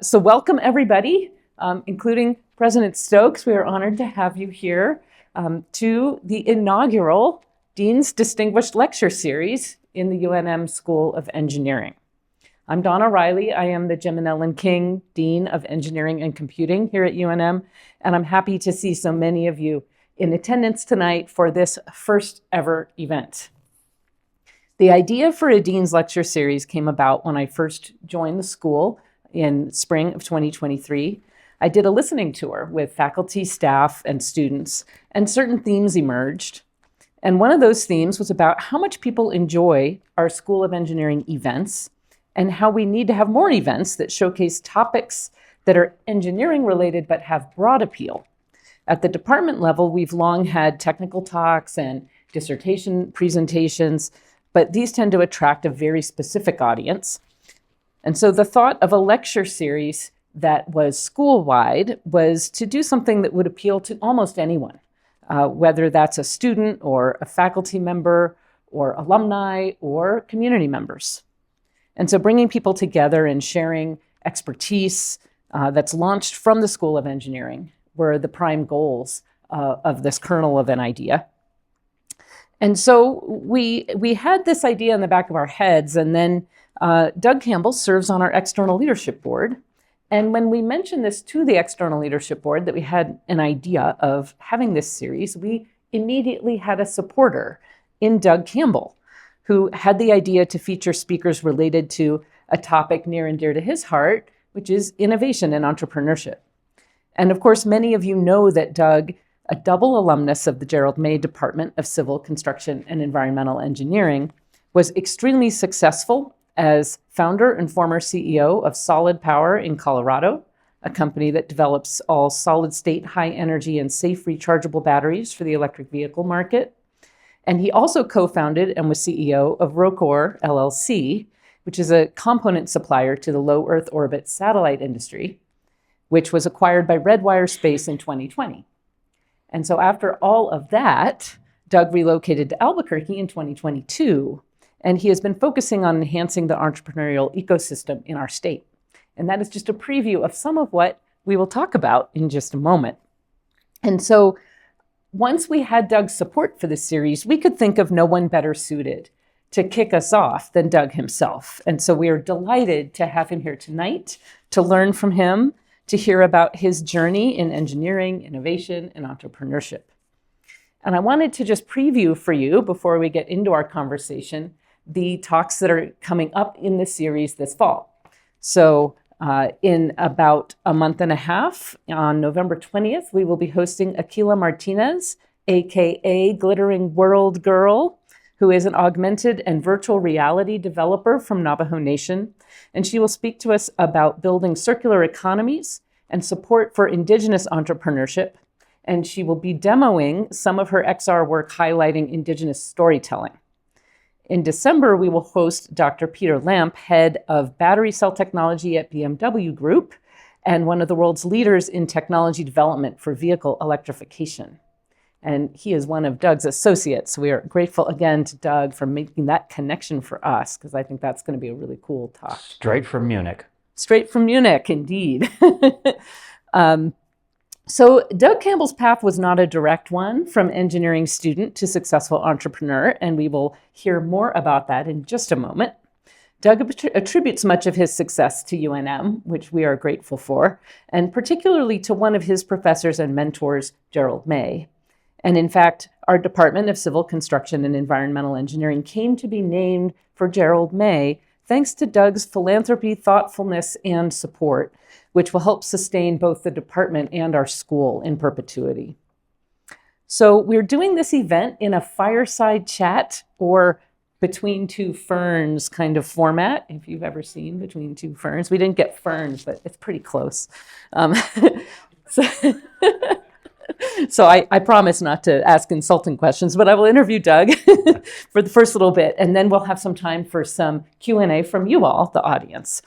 So welcome everybody, including President Stokes. We are honored to have you here to the inaugural Dean's Distinguished Lecture Series in the UNM School of Engineering. I'm Donna Riley. I am the Jim and Ellen King Dean of Engineering and Computing here at UNM, and I'm happy to see so many of you in attendance tonight for this first ever event. The idea for a Dean's Lecture Series came about when I first joined the school in spring of 2023. I did a listening tour with faculty, staff, and students, and certain themes emerged. And one of those themes was about how much people enjoy our School of Engineering events and how we need to have more events that showcase topics that are engineering related but have broad appeal. At the department level, we've long had technical talks and dissertation presentations, but these tend to attract a very specific audience. And so the thought of a lecture series that was school-wide was to do something that would appeal to almost anyone, whether that's a student or a faculty member or alumni or community members. And so bringing people together and sharing expertise that's launched from the School of Engineering were the prime goals of this kernel of an idea. And so we had this idea in the back of our heads, and then Doug Campbell serves on our external leadership board. And when we mentioned this to the external leadership board, that we had an idea of having this series, we immediately had a supporter in Doug Campbell, who had the idea to feature speakers related to a topic near and dear to his heart, which is innovation and entrepreneurship. And of course, many of you know that Doug, a double alumnus of the Gerald May Department of Civil Construction and Environmental Engineering, was extremely successful as founder and former CEO of Solid Power in Colorado, a company that develops all solid-state, high-energy, and safe rechargeable batteries for the electric vehicle market. And he also co-founded and was CEO of Rocor LLC, which is a component supplier to the low Earth orbit satellite industry, which was acquired by Redwire Space in 2020. And so after all of that, Doug relocated to Albuquerque in 2022, and he has been focusing on enhancing the entrepreneurial ecosystem in our state. And that is just a preview of some of what we will talk about in just a moment. And so once we had Doug's support for this series, we could think of no one better suited to kick us off than Doug himself. And so we are delighted to have him here tonight to learn from him, to hear about his journey in engineering, innovation, and entrepreneurship. And I wanted to just preview for you, before we get into our conversation, the talks that are coming up in the series this fall. So in about a month and a half, on November 20th, we will be hosting Aquila Martinez, AKA Glittering World Girl, who is an augmented and virtual reality developer from Navajo Nation. And she will speak to us about building circular economies and support for Indigenous entrepreneurship. And she will be demoing some of her XR work highlighting Indigenous storytelling. In December, we will host Dr. Peter Lamp, head of battery cell technology at BMW Group, and one of the world's leaders in technology development for vehicle electrification. And he is one of Doug's associates. We are grateful again to Doug for making that connection for us, because I think that's going to be a really cool talk. Straight from Munich. Straight from Munich, indeed. So Doug Campbell's path was not a direct one from engineering student to successful entrepreneur, and we will hear more about that in just a moment. Doug attributes much of his success to UNM, which we are grateful for, and particularly to one of his professors and mentors, Gerald May. And in fact, our Department of Civil Construction and Environmental Engineering came to be named for Gerald May, thanks to Doug's philanthropy, thoughtfulness, and support, which will help sustain both the department and our school in perpetuity. So we're doing this event in a fireside chat or between two ferns kind of format, if you've ever seen Between Two Ferns. We didn't get ferns, but it's pretty close. So I promise not to ask insulting questions, but I will interview Doug for the first little bit, and then we'll have some time for some Q&A from you all, the audience,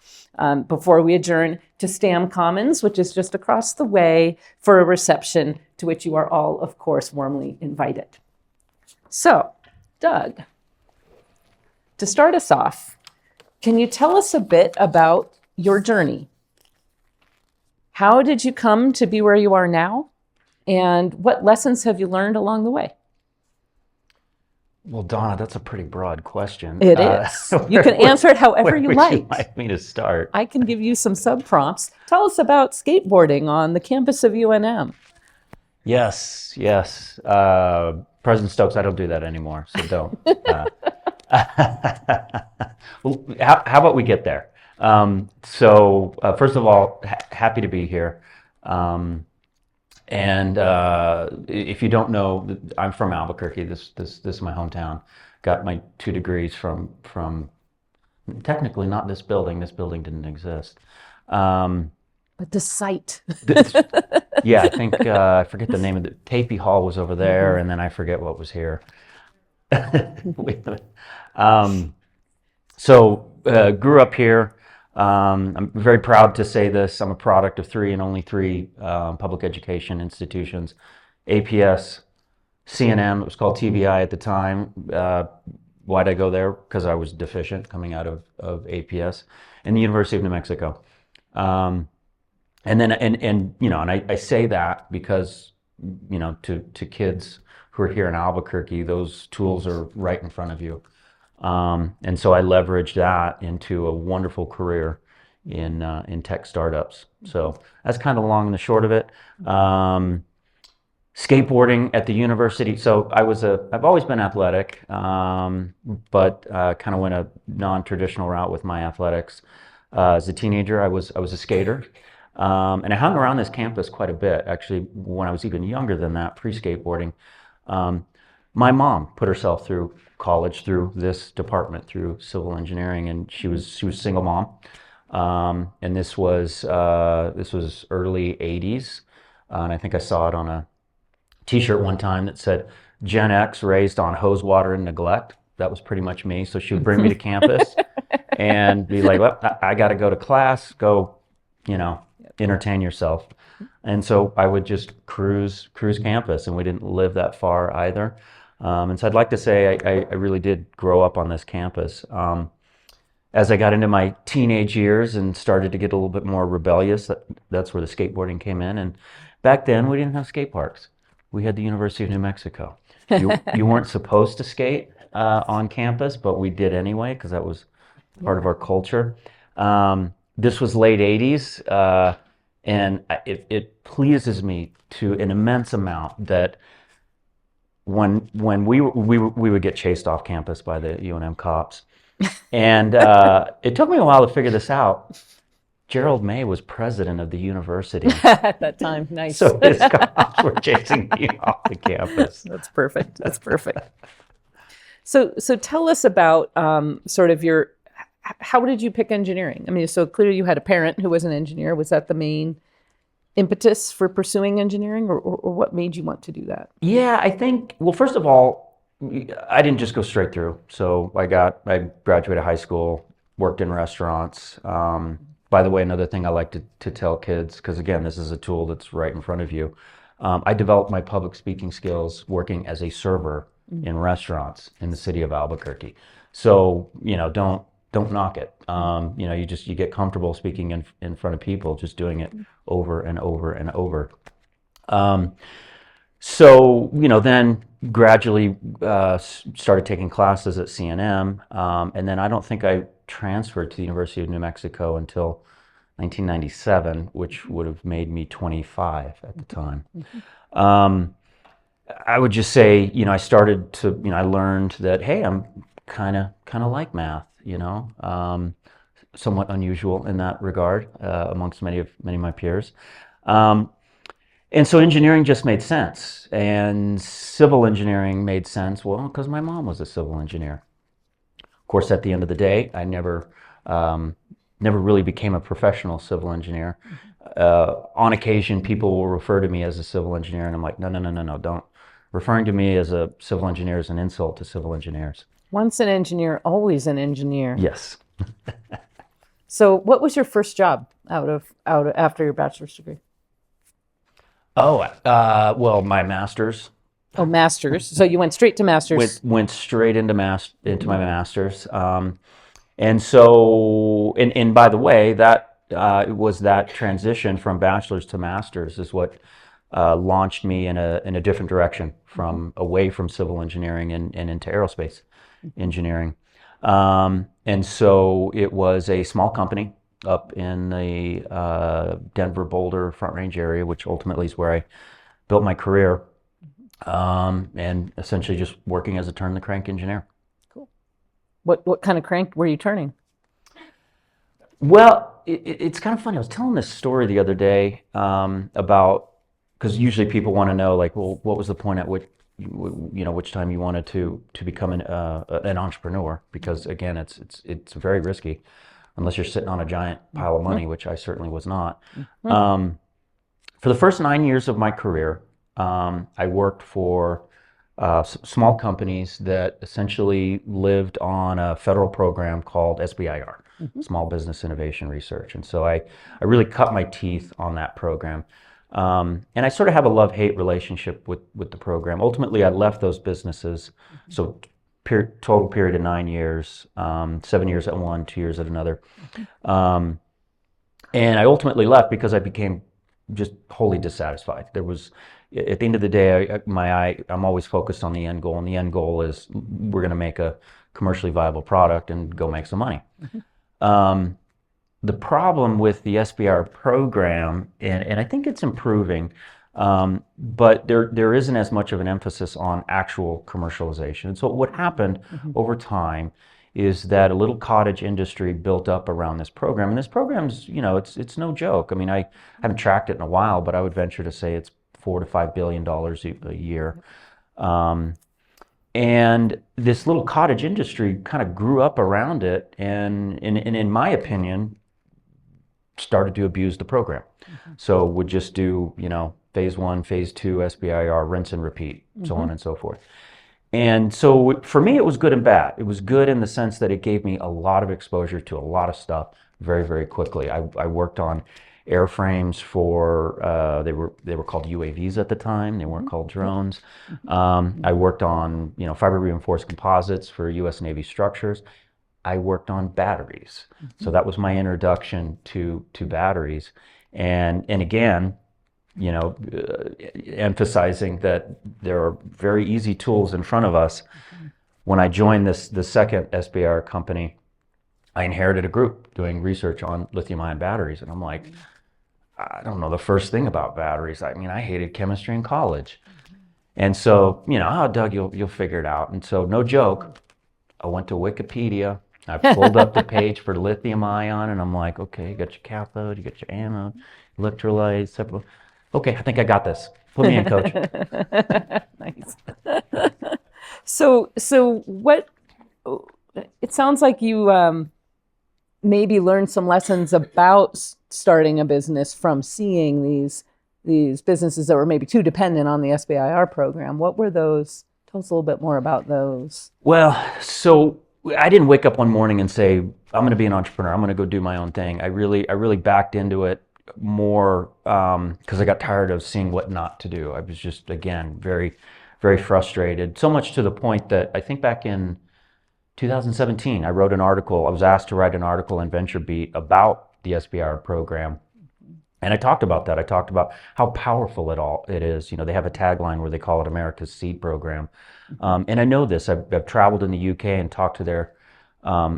before we adjourn to Stam Commons, which is just across the way, for a reception to which you are all, of course, warmly invited. So, Doug, to start us off, can you tell us a bit about your journey? How did you come to be where you are now? And what lessons have you learned along the way? Well, Donna, that's a pretty broad question. It is. You can answer it however where you would like. you like me to start? I can give you some sub-prompts. Tell us about skateboarding on the campus of UNM. Yes, yes. President Stokes, I don't do that anymore, so don't. Well, how about we get there? First of all, happy to be here. And if you don't know, I'm from Albuquerque. This is my hometown. Got my 2 degrees from technically not this building. This building didn't exist. But the site. Yeah, I think I forget the name of it. Tapey Hall was over there, and then I forget what was here. Wait a minute. Grew up here. I'm very proud to say this. I'm a product of 3 and only 3 public education institutions: APS, CNM. It was called TVI at the time. Why'd I go there? Because I was deficient coming out of APS, and the University of New Mexico. I say that because, to kids who are here in Albuquerque, those tools are right in front of you. And so I leveraged that into a wonderful career in tech startups. So that's kind of the long and the short of it. Skateboarding at the university. So I've always been athletic, but kind of went a non-traditional route with my athletics. As a teenager, I was a skater. And I hung around this campus quite a bit, actually, when I was even younger than that, pre-skateboarding. My mom put herself through college through this department, through civil engineering, and she was a single mom. And this was early 80s. And I think I saw it on a t-shirt one time that said, Gen X raised on hose water and neglect. That was pretty much me. So she would bring me to campus and be like, well, I got to go to class, go, entertain yourself. And so I would just cruise campus, and we didn't live that far either. And so I'd like to say I really did grow up on this campus. As I got into my teenage years and started to get a little bit more rebellious, that's where the skateboarding came in. And back then we didn't have skate parks. We had the University of New Mexico. You weren't supposed to skate on campus, but we did anyway because that was part of our culture. This was late 80s, and it pleases me to an immense amount that when we would get chased off campus by the UNM cops, and it took me a while to figure this out. Gerald May was president of the university at that time. Nice. So his cops were chasing me off the campus. That's perfect. That's perfect. So tell us about sort of how did you pick engineering? I mean, so clearly you had a parent who was an engineer. Was that the main impetus for pursuing engineering, or what made you want to do that? Yeah, I think, well, first of all, I didn't just go straight through. So I graduated high school, worked in restaurants. By the way, another thing I like to tell kids, because again, this is a tool that's right in front of you. I developed my public speaking skills working as a server in restaurants in the city of Albuquerque. So, don't knock it. You get comfortable speaking in front of people, just doing it over and over and over. Then gradually started taking classes at CNM, and then I don't think I transferred to the University of New Mexico until 1997, which would have made me 25 at the time. I would just say, I started to, I learned that, hey, I'm kind of like math, somewhat unusual in that regard amongst many of my peers. And so engineering just made sense, and civil engineering made sense, well, because my mom was a civil engineer. Of course, at the end of the day, I never really became a professional civil engineer. On occasion, people will refer to me as a civil engineer, and I'm like, no, don't. Referring to me as a civil engineer is an insult to civil engineers. Once an engineer, always an engineer. Yes. So what was your first job out after your bachelor's degree? Well, my master's. Oh, master's. So you went straight to master's. Went straight into my master's. And so, and by the way, that it was that transition from bachelor's to master's is what launched me in a different direction, from away from civil engineering and into aerospace engineering. And so it was a small company up in the Denver, Boulder, Front Range area, which ultimately is where I built my career, and essentially just working as a turn the crank engineer. Cool. What kind of crank were you turning? Well, it's kind of funny. I was telling this story the other day about, because usually people want to know, like, well, what was the point at which, which time you wanted to become an entrepreneur? Because again, it's very risky, unless you're sitting on a giant pile of money, which I certainly was not. For the first 9 years of my career, I worked for small companies that essentially lived on a federal program called SBIR, Small Business Innovation Research. And so I really cut my teeth on that program. And I sort of have a love-hate relationship with the program. Ultimately, I left those businesses, so total period of 9 years, 7 years at one, 2 years at another. And I ultimately left because I became just wholly dissatisfied. There was, at the end of the day, I'm always focused on the end goal, and the end goal is we're going to make a commercially viable product and go make some money. The problem with the SBR program, and I think it's improving, but there isn't as much of an emphasis on actual commercialization. And so what happened over time is that a little cottage industry built up around this program. And this program's, it's no joke. I mean, I haven't tracked it in a while, but I would venture to say it's $4 to $5 billion a year. And this little cottage industry kind of grew up around it, and in my opinion, started to abuse the program. So would just do, phase 1, phase 2, SBIR, rinse and repeat, so on and so forth. And so for me, it was good and bad. It was good in the sense that it gave me a lot of exposure to a lot of stuff very, very quickly. I worked on airframes for, they were called UAVs at the time. They weren't called drones. I worked on, fiber reinforced composites for U.S. Navy structures. I worked on batteries. So that was my introduction to batteries. And again, emphasizing that there are very easy tools in front of us. When I joined the second SBR company, I inherited a group doing research on lithium-ion batteries. And I'm like, I don't know the first thing about batteries. I mean, I hated chemistry in college. And so, Doug, you'll figure it out. And so, no joke, I went to Wikipedia. I pulled up the page for lithium-ion, and I'm like, okay, you got your cathode, you got your anode, electrolytes, separate. Okay, I think I got this. Put me in, coach. Nice. So what? It sounds like you maybe learned some lessons about starting a business from seeing these businesses that were maybe too dependent on the SBIR program. What were those? Tell us a little bit more about those. Well, so I didn't wake up one morning and say, I'm going to be an entrepreneur. I'm going to go do my own thing. I really backed into it more because I got tired of seeing what not to do. I was just, again, very, very frustrated. So much to the point that I think back in 2017, I wrote an article. I was asked to write an article in VentureBeat about the SBR program. And I talked about that. I talked about how powerful it is. They have a tagline where they call it America's Seed Program. And I know this. I've traveled in the UK and talked to their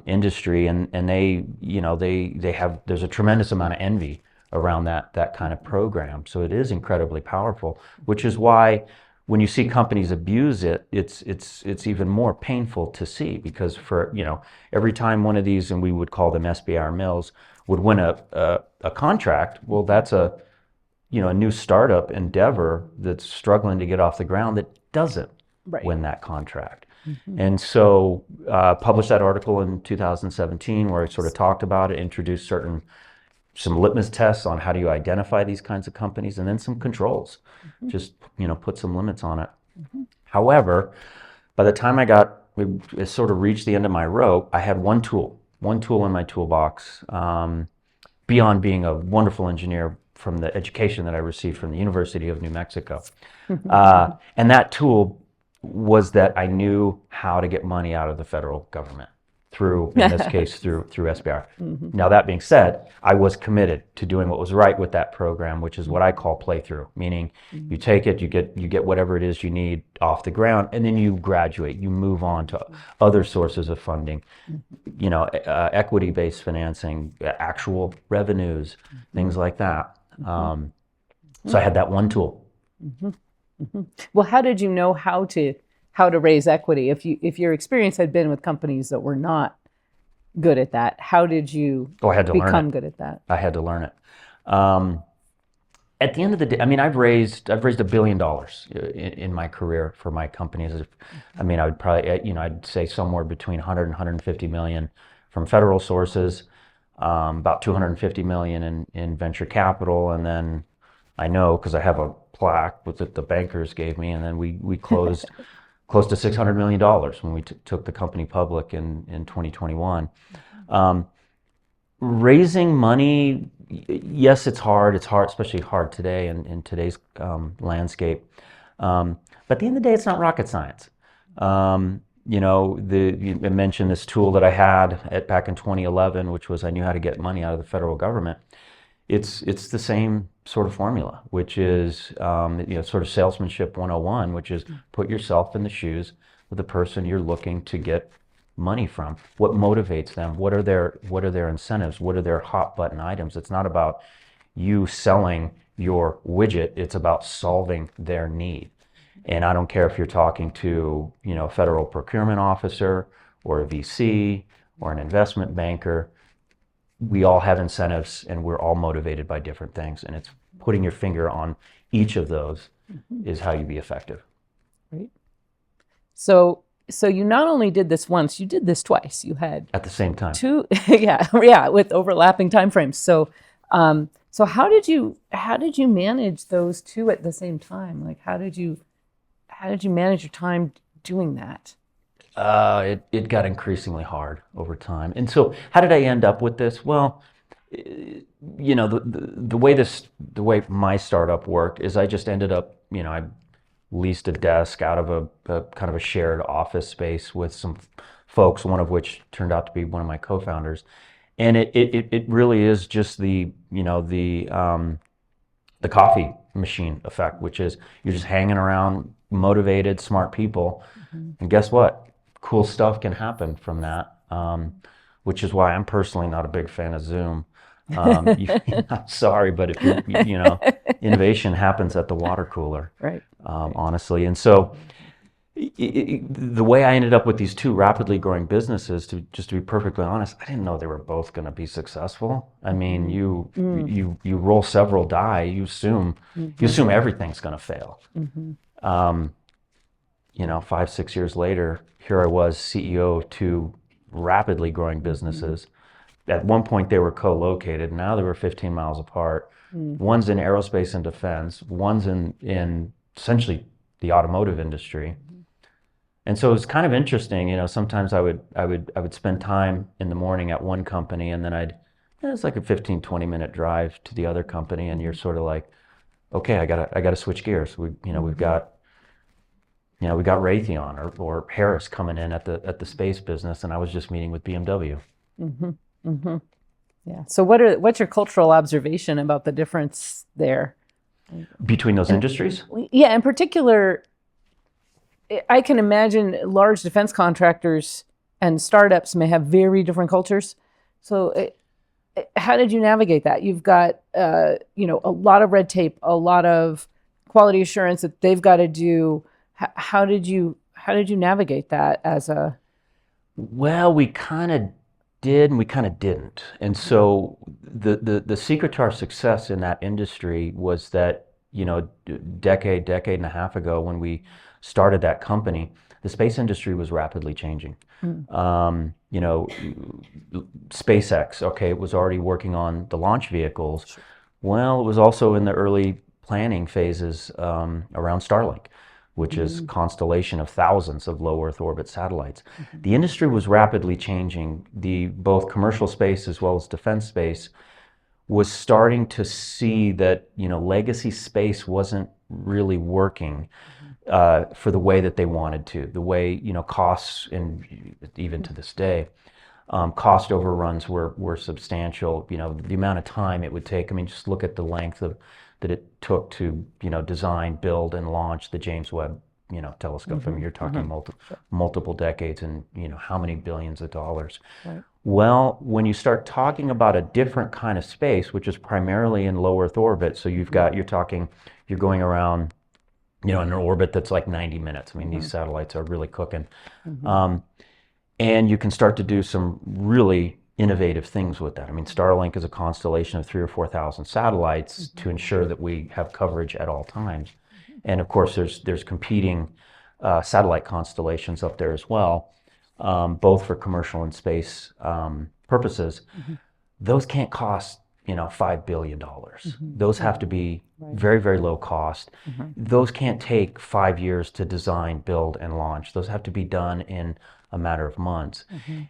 industry, and they have, there's a tremendous amount of envy around that kind of program. So it is incredibly powerful, which is why when you see companies abuse it, it's even more painful to see, because for, every time one of these, and we would call them SBR mills, would win a contract, well, that's a new startup endeavor that's struggling to get off the ground that doesn't win that contract. And so published that article in 2017 where I sort of talked about it, introduced some litmus tests on how do you identify these kinds of companies, and then some controls, just put some limits on it. However, by the time it sort of reached the end of my rope, I had one tool in my toolbox, beyond being a wonderful engineer from the education that I received from the University of New Mexico. And that tool was that I knew how to get money out of the federal government. through, in this case, through SBR. Now, that being said, I was committed to doing what was right with that program, which is what I call playthrough, meaning you take it, you get whatever it is you need off the ground, and then you graduate, you move on to other sources of funding, equity-based financing, actual revenues, things like that. So I had that one tool. Well, how did you know how to raise equity? If your experience had been with companies that were not good at that, how did you I had to become good at that? I had to learn it. At the end of the day, I mean, I've raised $1 billion in my career for my companies. I mean, I would probably, I'd say somewhere between 100 and 150 million from federal sources, about 250 million in venture capital, and then I know because I have a plaque that the bankers gave me, and then we closed close to $600 million when we took the company public in 2021. Raising money, yes, it's hard. It's hard, especially hard today in today's landscape. But at the end of the day, it's not rocket science. You mentioned this tool that I had back in 2011, which was I knew how to get money out of the federal government. It's the same sort of formula, which is sort of salesmanship 101, which is put yourself in the shoes of the person you're looking to get money from. What motivates them? What are their incentives? What are their hot button items? It's not about you selling your widget. It's about solving their need. And I don't care if you're talking to a federal procurement officer or a VC or an investment banker. We all have incentives and we're all motivated by different things. And it's putting your finger on each of those is how you be effective. Right. So you not only did this once, you did this twice. You had at the same time. Two, with overlapping timeframes. So how did you manage those two at the same time? Like how did you manage your time doing that? It got increasingly hard over time. And so how did I end up with this? Well, the way my startup worked is I just ended up, I leased a desk out of a kind of a shared office space with some folks, one of which turned out to be one of my co-founders. And it really is just the coffee machine effect, which is you're just hanging around motivated, smart people. And guess what? Cool stuff can happen from that, which is why I'm personally not a big fan of Zoom. I'm sorry, but if innovation happens at the water cooler, right? Honestly. And so the way I ended up with these two rapidly growing businesses, to be perfectly honest, I didn't know they were both going to be successful. I mean, you roll several die, you assume everything's going to fail. 5-6 years later, here I was, CEO of two rapidly growing businesses. At one point, they were co-located. Now they were 15 miles apart. One's in aerospace and defense. One's in essentially the automotive industry. And so it was kind of interesting. Sometimes I would spend time in the morning at one company, and then it's like a 15-20 minute drive to the other company, and you're sort of like, okay, I gotta switch gears. We've got Raytheon or Harris coming in at the space business, and I was just meeting with BMW. Yeah. So what's your cultural observation about the difference there between those industries? Yeah, in particular, I can imagine large defense contractors and startups may have very different cultures. So how did you navigate that? You've got a lot of red tape, a lot of quality assurance that they've got to do. How did you navigate that as a? Well, we kind of did and we kind of didn't. And so the secret to our success in that industry was that, decade and a half ago when we started that company, the space industry was rapidly changing. SpaceX, okay, it was already working on the launch vehicles. Sure. Well, it was also in the early planning phases around Starlink, which is constellation of thousands of low Earth orbit satellites. The industry was rapidly changing. Both commercial space as well as defense space was starting to see that legacy space wasn't really working for the way that they wanted to, the way costs, and even to this day. Cost overruns were substantial. The amount of time it would take. I mean, just look at the length that it took to, design, build, and launch the James Webb, telescope. I mean, you're talking multiple decades and, how many billions of dollars. Right. Well, when you start talking about a different kind of space, which is primarily in low Earth orbit, so you're going around, in an orbit that's like 90 minutes. I mean, these satellites are really cooking. And you can start to do some really innovative things with that. I mean, Starlink is a constellation of 3,000 or 4,000 satellites to ensure that we have coverage at all times. And of course, there's competing satellite constellations up there as well, both for commercial and space purposes. Those can't cost, $5 billion. Those have to be very, very low cost. Those can't take 5 years to design, build, and launch. Those have to be done in a matter of months.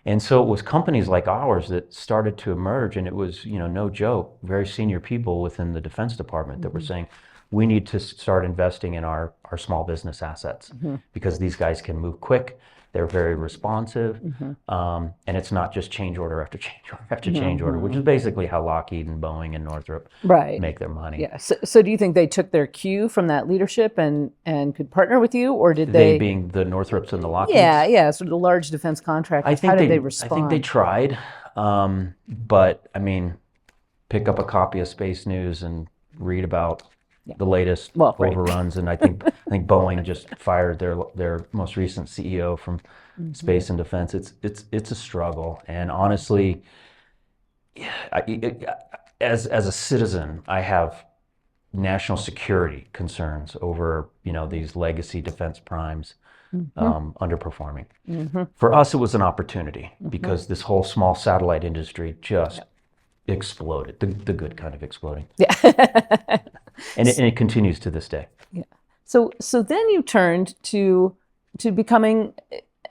And so it was companies like ours that started to emerge, and it was, no joke, very senior people within the Defense Department that were saying, we need to start investing in our small business assets because these guys can move quick. They're very responsive, and it's not just change order after change order after change order, which is basically how Lockheed and Boeing and Northrop make their money. Yeah. So do you think they took their cue from that leadership and could partner with you, or did they being the Northrops and the Lockheeds? Yeah. Sort of the large defense contractors. How did they respond? I think they tried, but I mean, pick up a copy of Space News and read about the latest overruns, and I think Boeing just fired their most recent CEO from space and defense. It's a struggle, and honestly, as a citizen, I have national security concerns over these legacy defense primes underperforming. For us, it was an opportunity because this whole small satellite industry just exploded, the good kind of exploding. Yeah. And it continues to this day. Yeah. So then you turned to becoming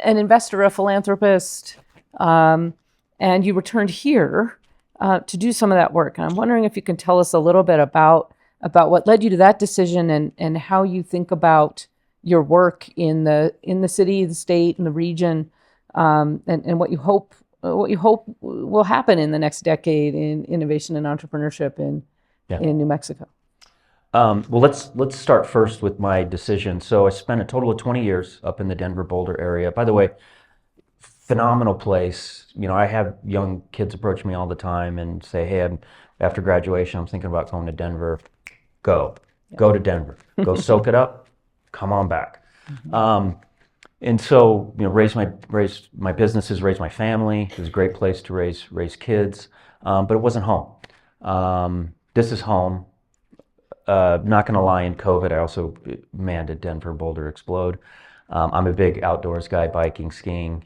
an investor, a philanthropist, and you returned here to do some of that work. And I'm wondering if you can tell us a little bit about what led you to that decision and how you think about your work in the city, the state, and the region, and what you hope will happen in the next decade in innovation and entrepreneurship in New Mexico. Well, let's start first with my decision. So I spent a total of 20 years up in the Denver Boulder area. By the way, phenomenal place. I have young kids approach me all the time and say, hey, after graduation, I'm thinking about going to Denver. Go to Denver. Go soak it up. Come on back. And so, raise my businesses, raise my family. It was a great place to raise kids, but it wasn't home. This is home. Not going to lie, in COVID, I also, did Denver Boulder explode. I'm a big outdoors guy, biking, skiing.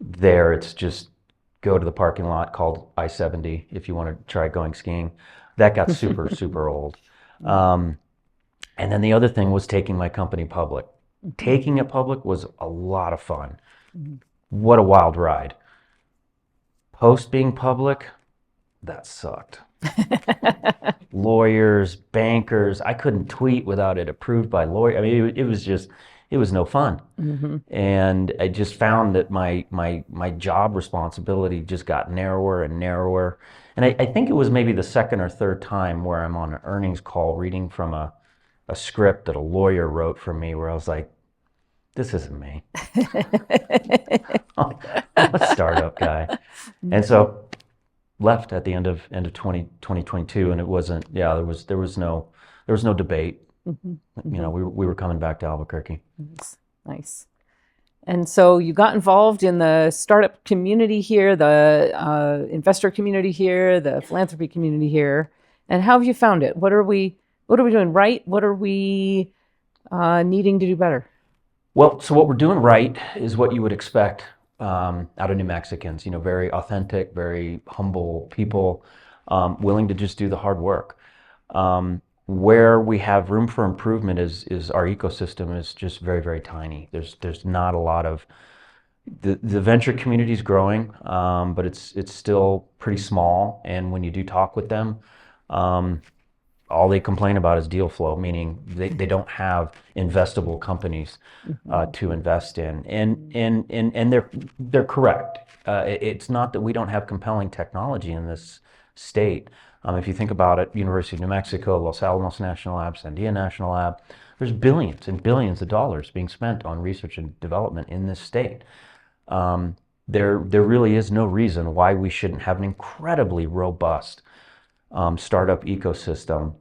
There, it's just go to the parking lot called I-70 if you want to try going skiing. That got super, super old. And then the other thing was taking my company public. Taking it public was a lot of fun. What a wild ride. Post being public, that sucked. Lawyers, bankers, I couldn't tweet without it approved by lawyers. I mean, it was no fun. And I just found that my job responsibility just got narrower and narrower. And I think it was maybe the second or third time where I'm on an earnings call reading from a script that a lawyer wrote for me where I was like, this isn't me. I'm a startup guy. And so left at the end of 2022, and it wasn't, there was no debate. We were coming back to Albuquerque. Nice. And so you got involved in the startup community here, the investor community here, the philanthropy community here. And how have you found it? What are we doing right? What are we needing to do better? Well, so what we're doing right is what you would expect out of New Mexicans. Very authentic, very humble people, willing to just do the hard work. Where we have room for improvement is our ecosystem is just very, very tiny. There's not a lot of the venture community is growing, but it's still pretty small. And when you do talk with them, all they complain about is deal flow, meaning they don't have investable companies to invest in. And they're correct. It's not that we don't have compelling technology in this state. If you think about it, University of New Mexico, Los Alamos National Lab, Sandia National Lab, there's billions and billions of dollars being spent on research and development in this state. There really is no reason why we shouldn't have an incredibly robust startup ecosystem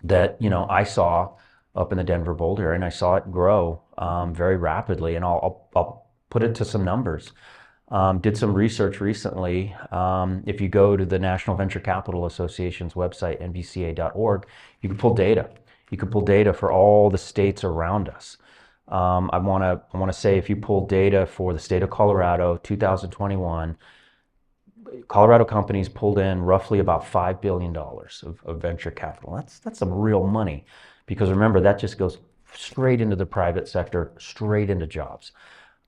that, I saw up in the Denver Boulder area, and I saw it grow very rapidly. And I'll put it to some numbers. Did some research recently. If you go to the National Venture Capital Association's website, nvca.org, you can pull data. You can pull data for all the states around us. I want to say, if you pull data for the state of Colorado, 2021, Colorado companies pulled in roughly about $5 billion of venture capital. That's some real money, because remember, that just goes straight into the private sector, straight into jobs.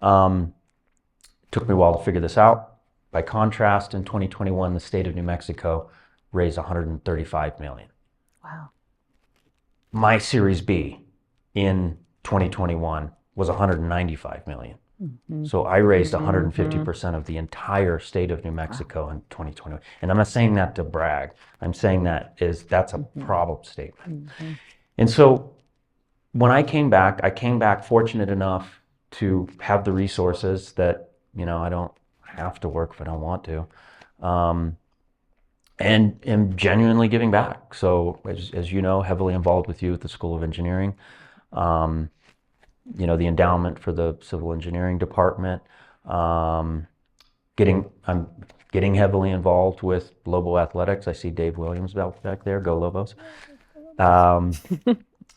Took me a while to figure this out. By contrast, in 2021, the state of New Mexico raised $135 million. Wow. My Series B in 2021 was $195 million. So I raised 150% of the entire state of New Mexico in 2021. And I'm not saying that to brag. I'm saying that's a problem statement. And so when I came back fortunate enough to have the resources that, I don't have to work if I don't want to. And am genuinely giving back. So as you know, heavily involved with you at the School of Engineering. The endowment for the civil engineering department. I'm getting heavily involved with Lobo Athletics. I see Dave Williams back there. Go Lobos.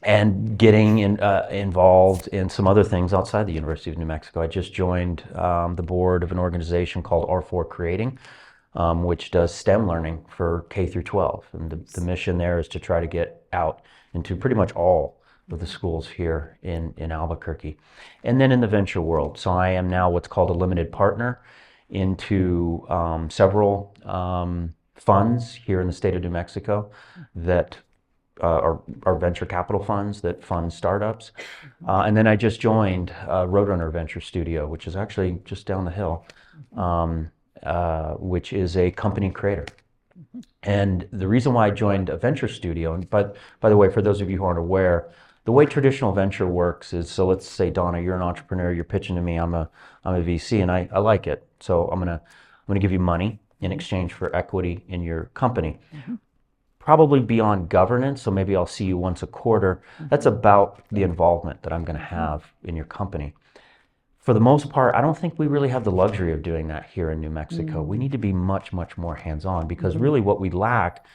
And getting involved in some other things outside the University of New Mexico. I just joined the board of an organization called R4 Creating, which does STEM learning for K through 12. And the mission there is to try to get out into pretty much all of the schools here in Albuquerque. And then in the venture world. So I am now what's called a limited partner into several funds here in the state of New Mexico that are venture capital funds that fund startups. And then I just joined Roadrunner Venture Studio, which is actually just down the hill, which is a company creator. And the reason why I joined a venture studio, and by the way, for those of you who aren't aware, the way traditional venture works is, so let's say, Donna, you're an entrepreneur, you're pitching to me, I'm a VC, and I like it. So I'm gonna give you money in exchange for equity in your company. Probably beyond governance, so maybe I'll see you once a quarter. That's about the involvement that I'm gonna have in your company. For the most part, I don't think we really have the luxury of doing that here in New Mexico. We need to be much, much more hands-on, because really what we lack,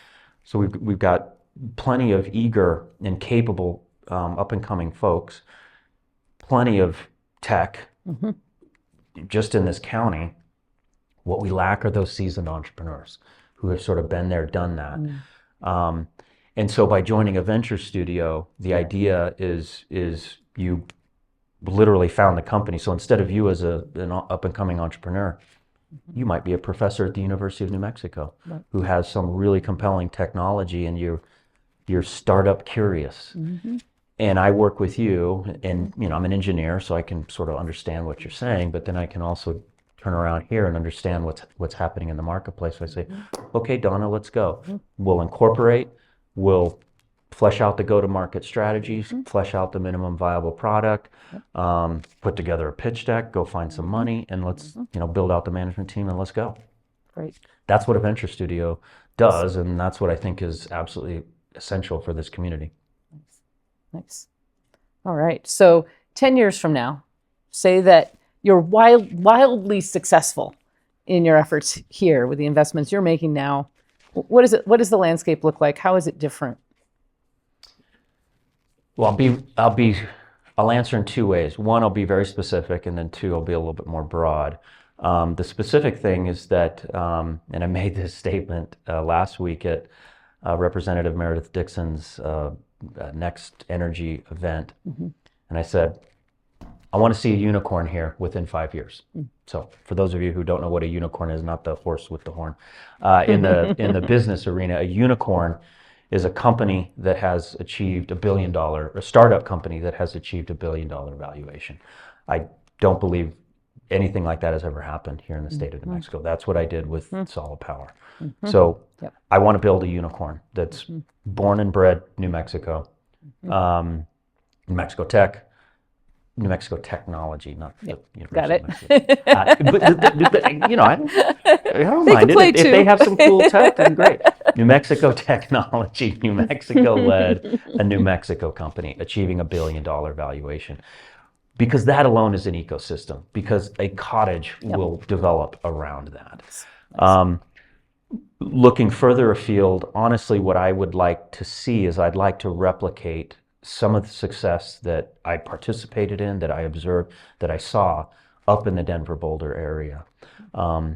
so we've got plenty of eager and capable up-and-coming folks, plenty of tech just in this county. What we lack are those seasoned entrepreneurs who have sort of been there, done that. And so by joining a venture studio, the idea is you literally found the company. So instead of you as an up-and-coming entrepreneur, you might be a professor at the University of New Mexico who has some really compelling technology, and you're startup curious. And I work with you, and I'm an engineer, so I can sort of understand what you're saying, but then I can also turn around here and understand what's happening in the marketplace. So I say, okay, Donna, let's go. We'll incorporate, we'll flesh out the go-to-market strategies, flesh out the minimum viable product, put together a pitch deck, go find some money, and let's build out the management team, and let's go. Great. That's what a venture studio does, and that's what I think is absolutely essential for this community. Nice. All right. So 10 years from now, say that you're wildly successful in your efforts here with the investments you're making now. What does the landscape look like? How is it different? Well, I'll answer in two ways. One, I'll be very specific, and then two, I'll be a little bit more broad. The specific thing is that, and I made this statement last week at Representative Meredith Dixon's Next Energy event, and I said, I want to see a unicorn here within 5 years. So for those of you who don't know what a unicorn is, not the horse with the horn, in the business arena, a unicorn is a company that has achieved a startup company that has achieved $1 billion valuation. I don't believe anything like that has ever happened here in the state of New Mexico. That's what I did with Solid Power. So I want to build a unicorn that's born and bred New Mexico, New Mexico Tech, New Mexico Technology, not the University of Mexico. But you know, I don't mind it. If they have some cool tech, then great. New Mexico Technology, New Mexico led a New Mexico company achieving $1 billion valuation. Because that alone is an ecosystem, because a cottage will develop around that. Looking further afield, honestly, what I would like to see is I'd like to replicate some of the success that I participated in, that I observed, that I saw up in the Denver Boulder area.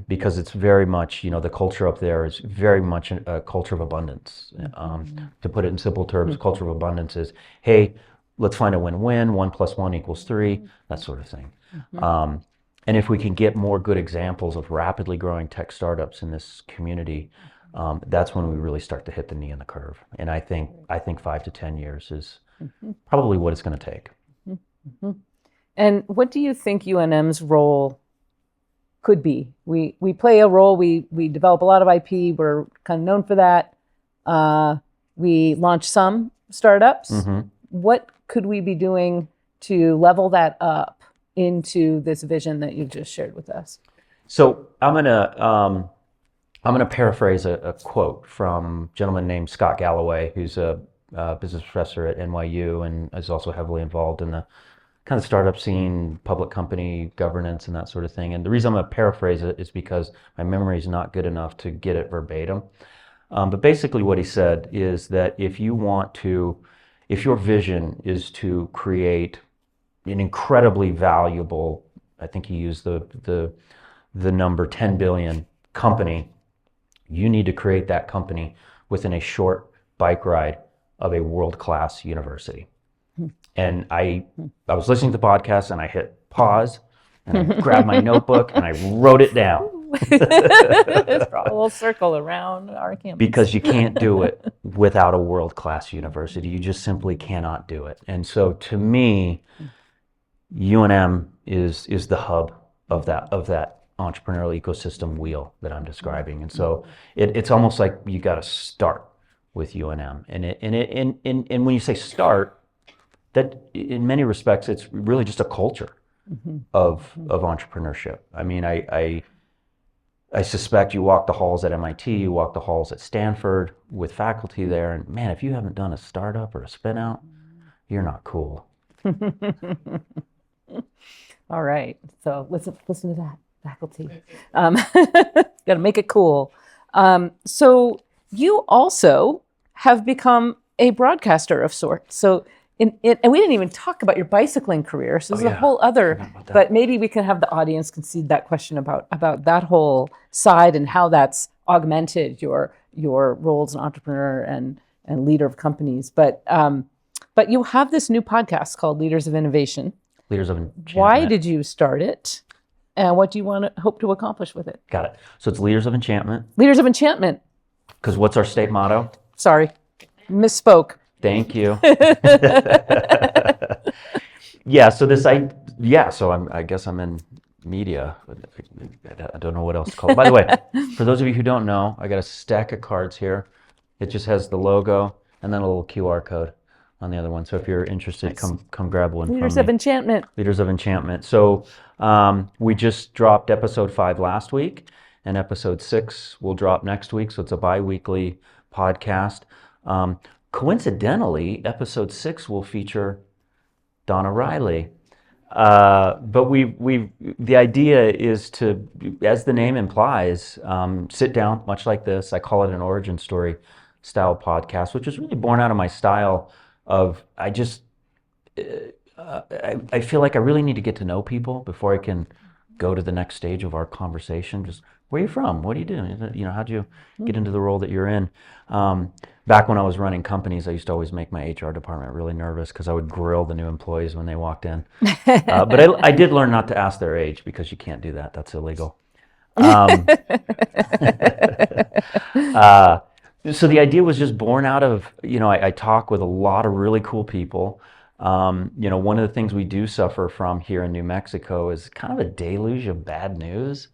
Because it's very much, you know, the culture up there is very much a culture of abundance. To put it in simple terms, culture of abundance is, hey, let's find a win-win, 1 + 1 = 3, that sort of thing. And if we can get more good examples of rapidly growing tech startups in this community, that's when we really start to hit the knee in the curve. And I think 5 to 10 years is probably what it's going to take. And what do you think UNM's role could be? We play a role, we develop a lot of IP, we're kind of known for that. We launch some startups. What could we be doing to level that up into this vision that you've just shared with us? So I'm gonna paraphrase a quote from a gentleman named Scott Galloway, who's a business professor at NYU and is also heavily involved in the kind of startup scene, public company governance, and that sort of thing. And the reason I'm gonna paraphrase it is because my memory is not good enough to get it verbatim. But basically, what he said is that if your vision is to create an incredibly valuable, I think he used the number 10 billion company, you need to create that company within a short bike ride of a world-class university. And I was listening to the podcast and I hit pause and I grabbed my notebook and I wrote it down. Draw a little circle around our campus. Because you can't do it without a world-class university. You just simply cannot do it. And so to me, UNM is the hub of that entrepreneurial ecosystem wheel that I'm describing. And so it's almost like you got to start with UNM. And when you say start, that in many respects it's really just a culture of entrepreneurship. I mean, I suspect you walk the halls at MIT, you walk the halls at Stanford with faculty there, and man, if you haven't done a startup or a spin out, you're not cool. All right, so listen to that, faculty. Got to make it cool. So you also have become a broadcaster of sorts. So and we didn't even talk about your bicycling career. So this is a whole other, but maybe we can have the audience concede that question about that whole side and how that's augmented your role as an entrepreneur and leader of companies. But you have this new podcast called Leaders of Innovation. Leaders of Enchantment. Why did you start it? And what do you hope to accomplish with it? Got it. So it's Leaders of Enchantment. Leaders of Enchantment. Because what's our state motto? Sorry, misspoke. Thank you. I guess I'm in media. I don't know what else to call it. By the way, for those of you who don't know, I got a stack of cards here. It just has the logo and then a little QR code on the other one. So if you're interested, come grab one. Leaders of Enchantment. Leaders of Enchantment. So we just dropped episode 5 last week, and episode 6 will drop next week. So it's a bi-weekly podcast. Coincidentally, episode 6 will feature Donna Riley. But the idea is to, as the name implies, sit down, much like this. I call it an origin story style podcast, which is really born out of my style of, I feel like I really need to get to know people before I can go to the next stage of our conversation. Just, where are you from? What do you do? You know, how'd you get into the role that you're in? Back when I was running companies, I used to always make my HR department really nervous because I would grill the new employees when they walked in. But I did learn not to ask their age because you can't do that. That's illegal. So the idea was just born out of, I talk with a lot of really cool people. One of the things we do suffer from here in New Mexico is kind of a deluge of bad news.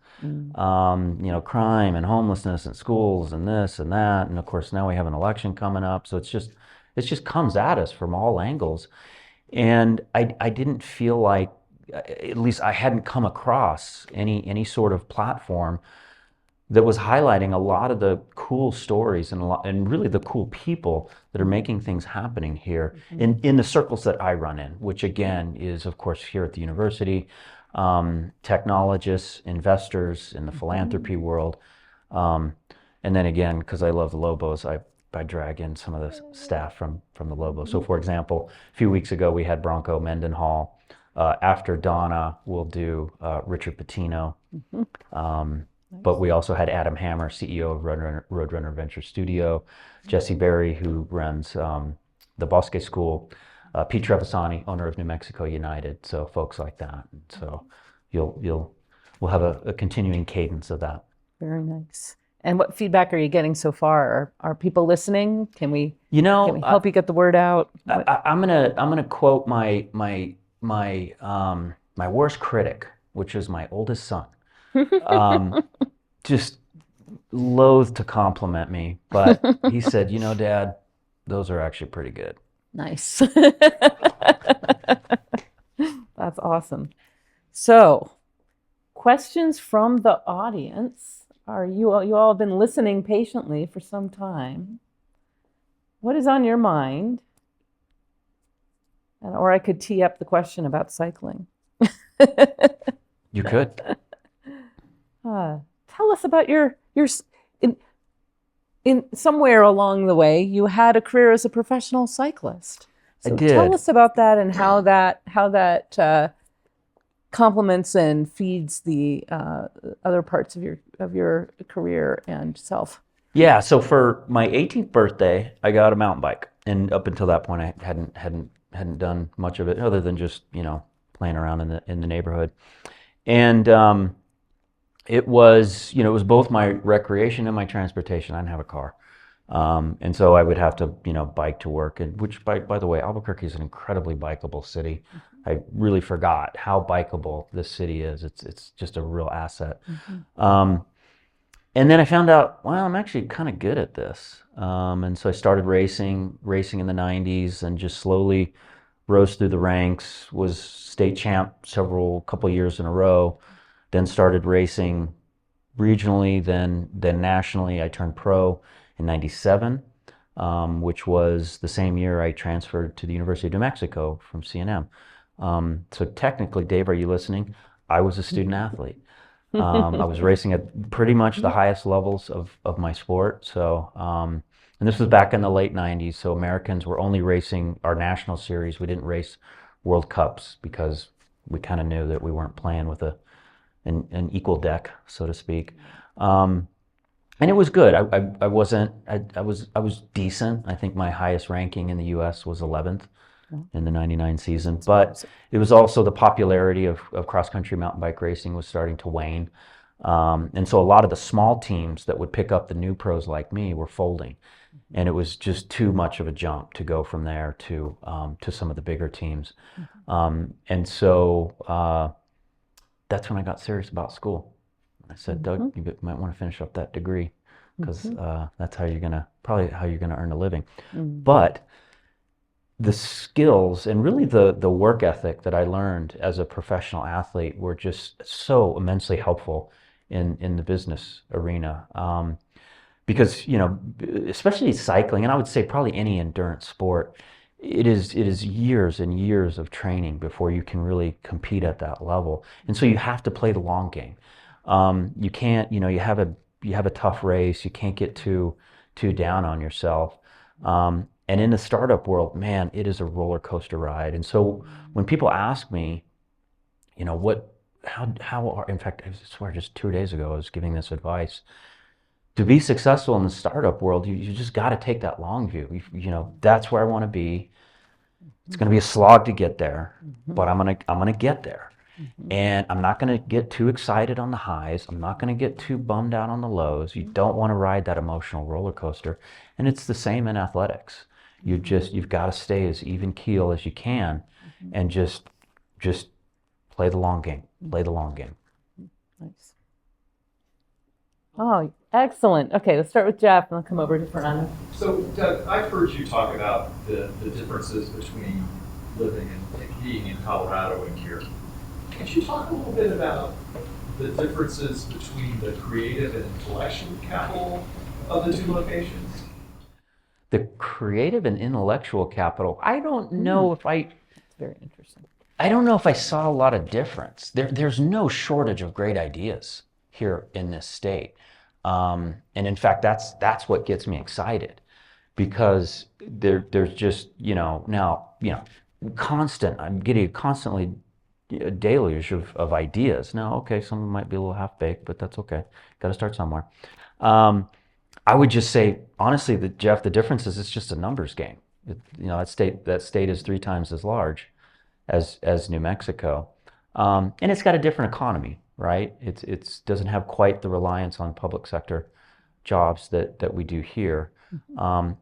Crime and homelessness and schools and this and that. And of course, now we have an election coming up. So it just comes at us from all angles. And I didn't feel like, at least I hadn't come across any sort of platform that was highlighting a lot of the cool stories and really the cool people that are making things happening here in the circles that I run in, which again is, of course, here at the university, technologists, investors in the philanthropy world. And then again, because I love the Lobos, I drag in some of the staff from the Lobos. So for example, a few weeks ago, we had Bronco Mendenhall. After Donna, we'll do Richard Pitino. But we also had Adam Hammer, CEO of Roadrunner Venture Studio, Jesse Berry, who runs the Bosque School, Pete Trevisani, owner of New Mexico United. So folks like that. So we'll have a continuing cadence of that. Very nice. And what feedback are you getting so far? Are people listening? Can we help you get the word out? I'm gonna quote my worst critic, which is my oldest son. Just loath to compliment me, but he said, Dad, those are actually pretty good. Nice. That's awesome. So, questions from the audience. You all have been listening patiently for some time. What is on your mind? Or I could tee up the question about cycling. You could. Tell us about your in somewhere along the way you had a career as a professional cyclist. So I did. Tell us about that and how that complements and feeds the other parts of your career and self. Yeah. So for my 18th birthday, I got a mountain bike, and up until that point, I hadn't done much of it other than just playing around in the neighborhood, and it was both my recreation and my transportation. I didn't have a car. And so I would have to, bike to work, and which by the way, Albuquerque is an incredibly bikeable city. I really forgot how bikeable this city is. It's just a real asset. And then I found out, well, I'm actually kind of good at this. And so I started racing in the 90s, and just slowly rose through the ranks, was state champ couple years in a row. Then started racing regionally, then nationally. I turned pro in 97, which was the same year I transferred to the University of New Mexico from C&M. So technically, Dave, are you listening? I was a student athlete. I was racing at pretty much the highest levels of my sport. So, and this was back in the late 90s. So Americans were only racing our national series. We didn't race World Cups because we kind of knew that we weren't playing with an equal deck, so to speak. And it was good. I was decent. I think my highest ranking in the U.S. was 11th in the 99 season. But it was also the popularity of cross-country mountain bike racing was starting to wane. And so a lot of the small teams that would pick up the new pros like me were folding. And it was just too much of a jump to go from there to some of the bigger teams. And so that's when I got serious about school. I said, Doug, you might want to finish up that degree, because that's how you're gonna earn a living. But the skills and really the work ethic that I learned as a professional athlete were just so immensely helpful in the business arena. Because especially cycling, and I would say probably any endurance sport, it is years and years of training before you can really compete at that level. And so you have to play the long game. You can't, you have a tough race. You can't get too down on yourself. And in the startup world, man, it is a roller coaster ride. And so when people ask me, in fact, I swear just 2 days ago, I was giving this advice. To be successful in the startup world, you just got to take that long view. That's where I want to be. It's going to be a slog to get there, but I'm gonna get there. And I'm not going to get too excited on the highs. I'm not going to get too bummed out on the lows. You don't want to ride that emotional roller coaster. And it's the same in athletics. You've got to stay as even keel as you can and just play the long game. Play the long game. Nice. Oh, excellent. Okay, let's start with Jeff and I'll come over to Fernando. So, Doug, I've heard you talk about the differences between living and being in Colorado and here. Could you talk a little bit about the differences between the creative and intellectual capital of the two locations? The creative and intellectual capital, I don't know if I... Very interesting. I don't know if I saw a lot of difference. There's no shortage of great ideas here in this state. And in fact, that's what gets me excited, because there's just, I'm getting constantly a deluge of ideas. Now, okay, some of them might be a little half-baked, but that's okay. Got to start somewhere. I would just say, honestly, Jeff, the difference is it's just a numbers game. That state is 3 times as large as New Mexico, and it's got a different economy, right? It doesn't have quite the reliance on public sector jobs that we do here,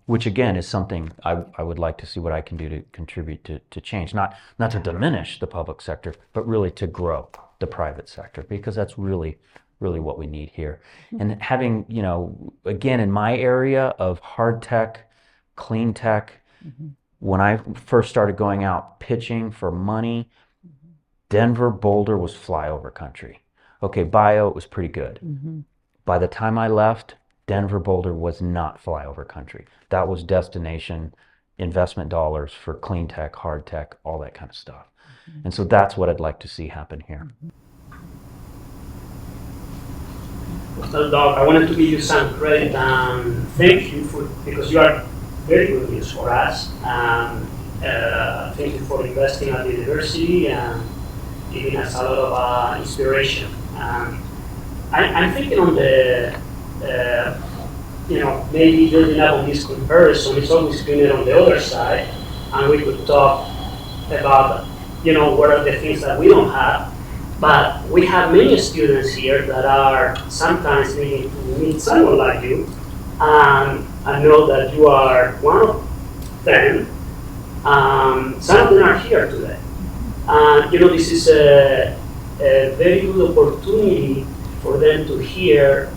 which again is something I would like to see what I can do to contribute to change, not to diminish the public sector, but really to grow the private sector, because that's really what we need here. And having, again, in my area of hard tech, clean tech, when I first started going out pitching for money, Denver, Boulder was flyover country. Okay, bio, it was pretty good. By the time I left, Denver, Boulder was not flyover country. That was destination investment dollars for clean tech, hard tech, all that kind of stuff. And so that's what I'd like to see happen here. Well, Doug, I wanted to give you some credit and thank you because you are very good news for us. Thank you for investing at the university and giving us a lot of inspiration. I'm thinking on the, maybe building up on this comparison, it's always been on the other side, and we could talk about, what are the things that we don't have. But we have many students here that are sometimes needing to meet someone like you, and I know that you are one of them. Some of them are here today. And this is a very good opportunity for them to hear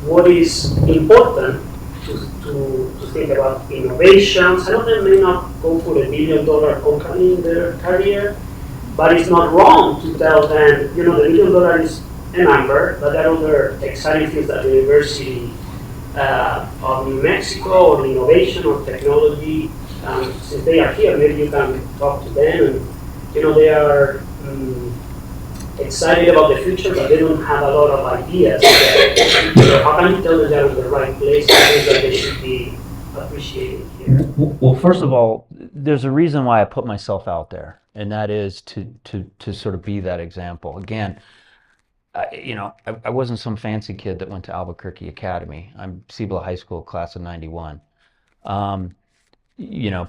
what is important to think about innovation. Some of them may not go for $1 billion company in their career, but it's not wrong to tell them, the $1 billion is a number, but there are other exciting things that the University of New Mexico or innovation or technology, since they are here, maybe you can talk to them. And they are excited about the future, but they don't have a lot of ideas. So how can you tell them they're in the right place and that they should be appreciated here? Well, first of all, there's a reason why I put myself out there, and that is to sort of be that example. Again, I wasn't some fancy kid that went to Albuquerque Academy. I'm Cibola High School, class of '91.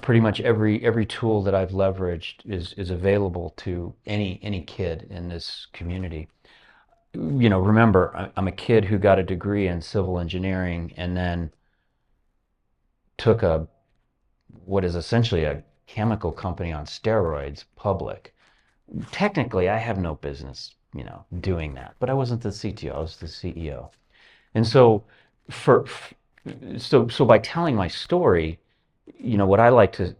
Pretty much every tool that I've leveraged is available to any kid in this community. Remember, I'm a kid who got a degree in civil engineering and then took what is essentially a chemical company on steroids public. Technically, I have no business, doing that, but I wasn't the CTO, I was the CEO. And so so by telling my story, what I like to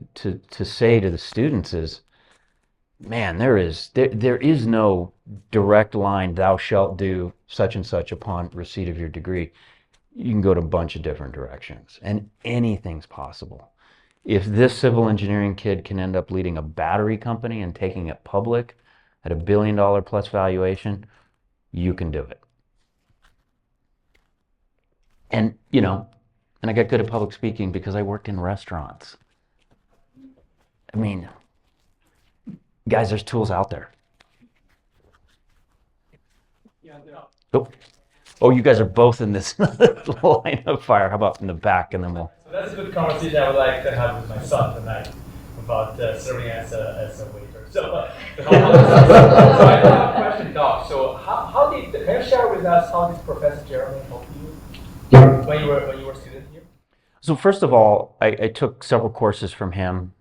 say to the students is, man, there is no direct line, thou shalt do such and such upon receipt of your degree. You can go to a bunch of different directions, and anything's possible. If this civil engineering kid can end up leading a battery company and taking it public at $1 billion plus valuation, you can do it. And, and I got good at public speaking because I worked in restaurants. I mean, guys, there's tools out there. Yeah, Oh, you guys are both in this line of fire. How about in the back, and then we'll... So that's a good conversation I would like to have with my son tonight about serving as a waiter. So I have a question, Doc. So can you share with us how this Professor Jeremy helped you when you were a student here? So first of all, I took several courses from him.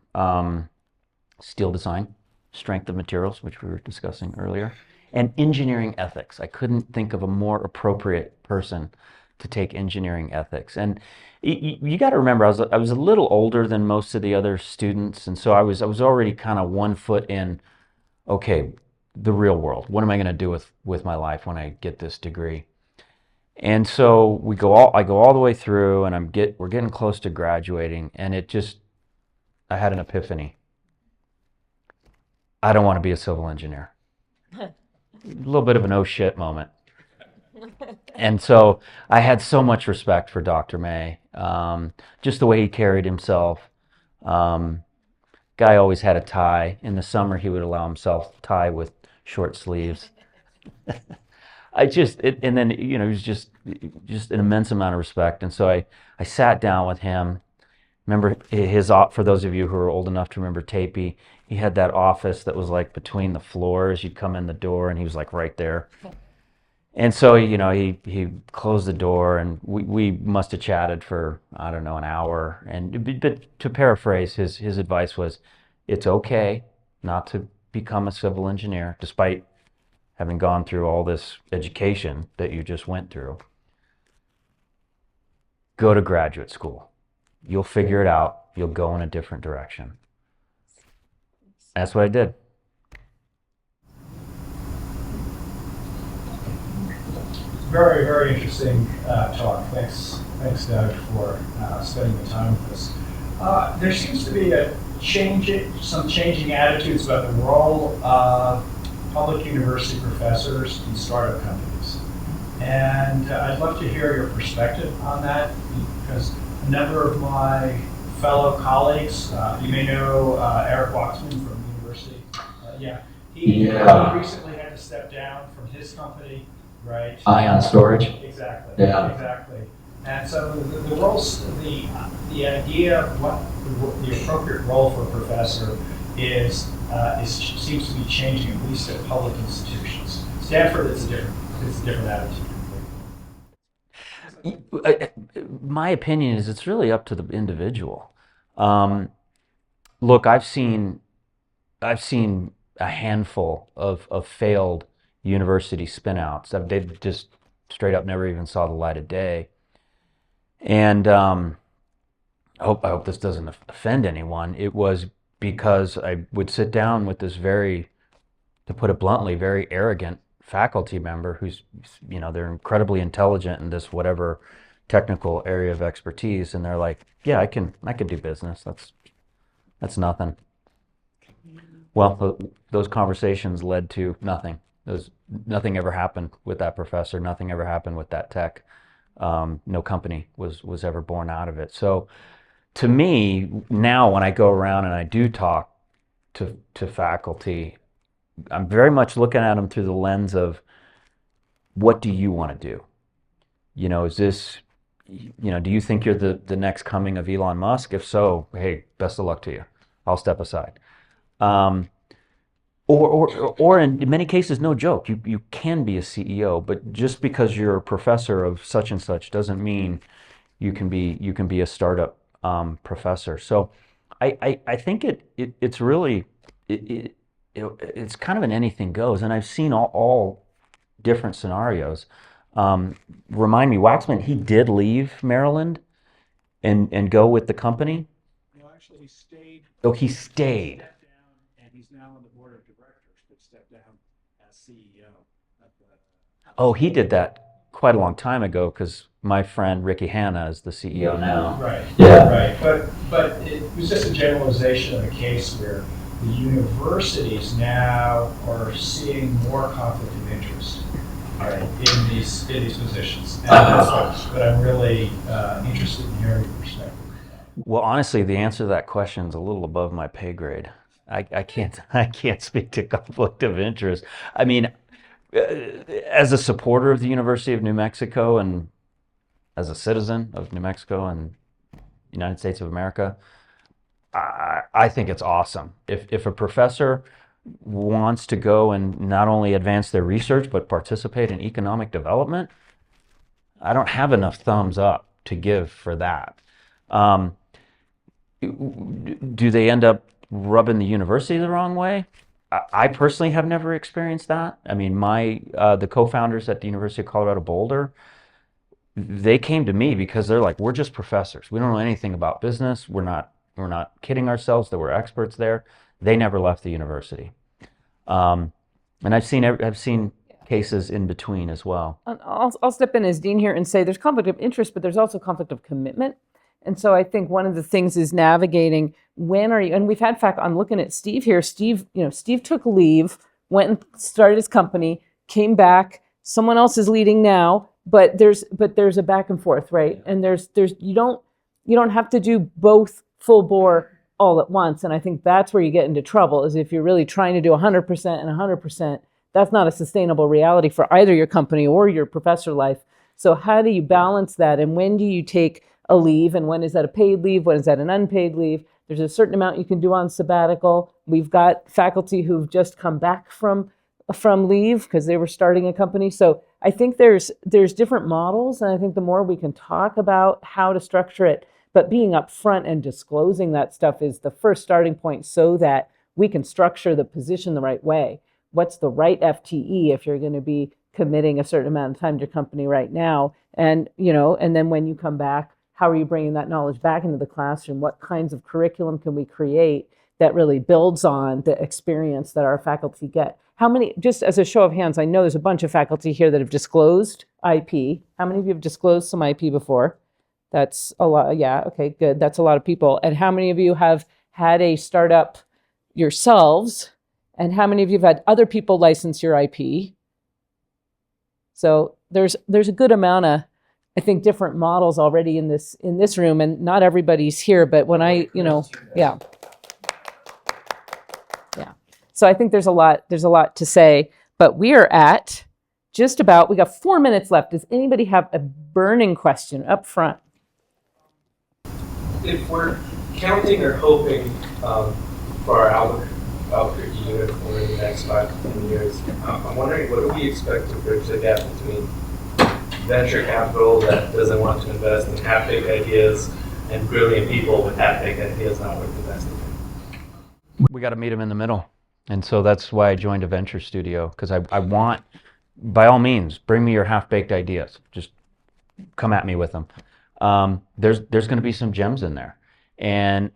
Steel design, strength of materials, which we were discussing earlier, and engineering ethics. I couldn't think of a more appropriate person to take engineering ethics. And you got to remember, I was a little older than most of the other students, and so I was already kind of 1 foot in. Okay, the real world. What am I going to do with my life when I get this degree? And so I go all the way through, and we're getting close to graduating, and I had an epiphany. I don't want to be a civil engineer. A little bit of an oh shit moment. And so I had so much respect for Dr. May, just the way he carried himself. Guy always had a tie. In the summer, he would allow himself to tie with short sleeves. And then, it was just an immense amount of respect. And so I sat down with him. Remember for those of you who are old enough to remember Tapey, he had that office that was like between the floors. You'd come in the door and he was like right there. And so, he closed the door, and we must have chatted for, I don't know, an hour. But to paraphrase, his advice was, it's okay not to become a civil engineer, despite having gone through all this education that you just went through. Go to graduate school. You'll figure it out. You'll go in a different direction. That's what I did. Very, very interesting talk. Thanks, Doug, for spending the time with us. There seems to be some changing attitudes about the role of public university professors in startup companies. And I'd love to hear your perspective on that, because a number of my fellow colleagues, you may know Eric Waxman from the university. He recently had to step down from his company. Right. Ion storage. Exactly. Yeah. Exactly. And so the roles, the idea of what the appropriate role for a professor is seems to be changing, at least at public institutions. Stanford, it's a different attitude. My opinion is it's really up to the individual. Look, I've seen a handful of failed university spinouts. They just straight up never even saw the light of day. And I hope this doesn't offend anyone. It was because I would sit down with this to put it bluntly, very arrogant faculty member who's, they're incredibly intelligent in this whatever technical area of expertise, and they're like, yeah, I can do business. That's nothing. Well, those conversations led to nothing. Nothing ever happened with that professor. Nothing ever happened with that tech. No company was ever born out of it. So to me, now when I go around and I do talk to faculty, I'm very much looking at them through the lens of, what do you want to do? Is this, do you think you're the next coming of Elon Musk? If so, hey, best of luck to you. I'll step aside. Or in many cases, no joke, you can be a CEO, but just because you're a professor of such and such doesn't mean you can be a startup professor. So I think it's really it's kind of an anything goes, and I've seen all different scenarios. Remind me, Waxman, he did leave Maryland and go with the company? No, actually, he stayed. Oh, he stayed. Stepped down, and he's now on the board of directors, but stepped down as CEO. Oh, he did that quite a long time ago, because my friend Ricky Hanna is the CEO now. Right. Yeah. Right. But it was just a generalization of a case where the universities now are seeing more conflict of interest, right, in these positions. And that's what I'm really interested in hearing your perspective. Well, honestly, the answer to that question is a little above my pay grade. I can't speak to conflict of interest. I mean, as a supporter of the University of New Mexico and as a citizen of New Mexico and United States of America, I think it's awesome. If a professor wants to go and not only advance their research, but participate in economic development, I don't have enough thumbs up to give for that. Do they end up rubbing the university the wrong way? I personally have never experienced that. I mean, the co-founders at the University of Colorado Boulder, they came to me because they're like, we're just professors. We don't know anything about business. We're not kidding ourselves that we're experts there. They never left the university. And I've seen cases in between as well. I'll step in as dean here and say there's conflict of interest, but there's also conflict of commitment. And so I think one of the things is navigating when are you, and we've had I'm looking at Steve here. Steve took leave, went and started his company, came back. Someone else is leading now, but there's a back and forth, right? And there's you don't have to do both full bore all at once. And I think that's where you get into trouble, is if you're really trying to do 100% and 100%, that's not a sustainable reality for either your company or your professor life. So how do you balance that? And when do you take a leave? And when is that a paid leave? When is that an unpaid leave? There's a certain amount you can do on sabbatical. We've got faculty who've just come back from leave because they were starting a company. So I think there's different models. And I think the more we can talk about how to structure it, but being upfront and disclosing that stuff is the first starting point so that we can structure the position the right way. What's the right FTE if you're going to be committing a certain amount of time to your company right now? And, and then when you come back, how are you bringing that knowledge back into the classroom? What kinds of curriculum can we create that really builds on the experience that our faculty get? How many, just as a show of hands, I know there's a bunch of faculty here that have disclosed IP. How many of you have disclosed some IP before? That's a lot. Yeah, okay, good. That's a lot of people. And how many of you have had a startup yourselves? And how many of you have had other people license your IP? So there's a good amount of, I think, different models already in this room, and not everybody's here, but when yeah. So I think there's a lot to say, but we are at we got 4 minutes left. Does anybody have a burning question up front? If we're counting or hoping for our Albuquerque unit for the next 5 to 10 years, I'm wondering, what do we expect to bridge the gap between venture capital that doesn't want to invest in half-baked ideas and brilliant people with half-baked ideas not worth investing in? We got to meet them in the middle. And so that's why I joined a venture studio, because I want, by all means, bring me your half-baked ideas. Just come at me with them. There's going to be some gems in there. And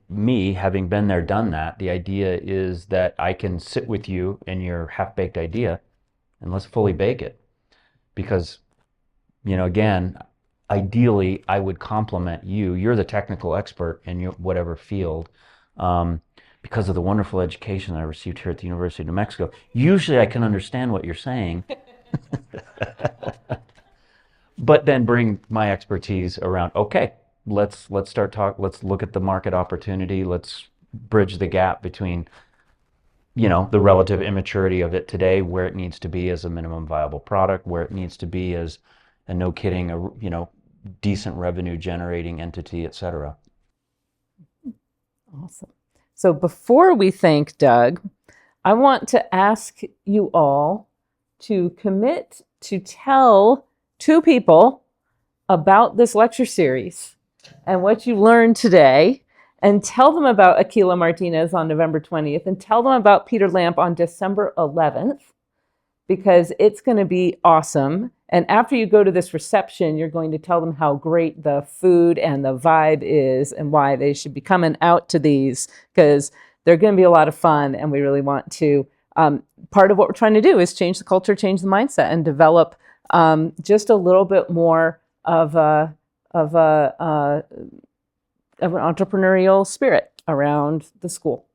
me having been there, done that, the idea is that I can sit with you and your half-baked idea and let's fully bake it. Because, again, ideally, I would complement you. You're the technical expert in whatever field. Because of the wonderful education that I received here at the University of New Mexico. Usually I can understand what you're saying. But then bring my expertise around, okay, let's start talk, let's look at the market opportunity, let's bridge the gap between, the relative immaturity of it today, where it needs to be as a minimum viable product, where it needs to be as a decent revenue generating entity, et cetera. Awesome. So before we thank Doug, I want to ask you all to commit to tell 2 people about this lecture series and what you learned today, and tell them about Aquila Martinez on November 20th, and tell them about Peter Lamp on December 11th, because it's going to be awesome. And after you go to this reception, you're going to tell them how great the food and the vibe is and why they should be coming out to these, because they're going to be a lot of fun. And we really want to, part of what we're trying to do is change the culture, change the mindset, and develop just a little bit more of an entrepreneurial spirit around the school.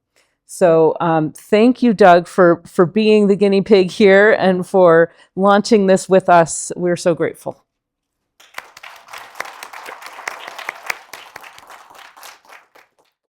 So thank you, Doug, for being the guinea pig here and for launching this with us. We're so grateful.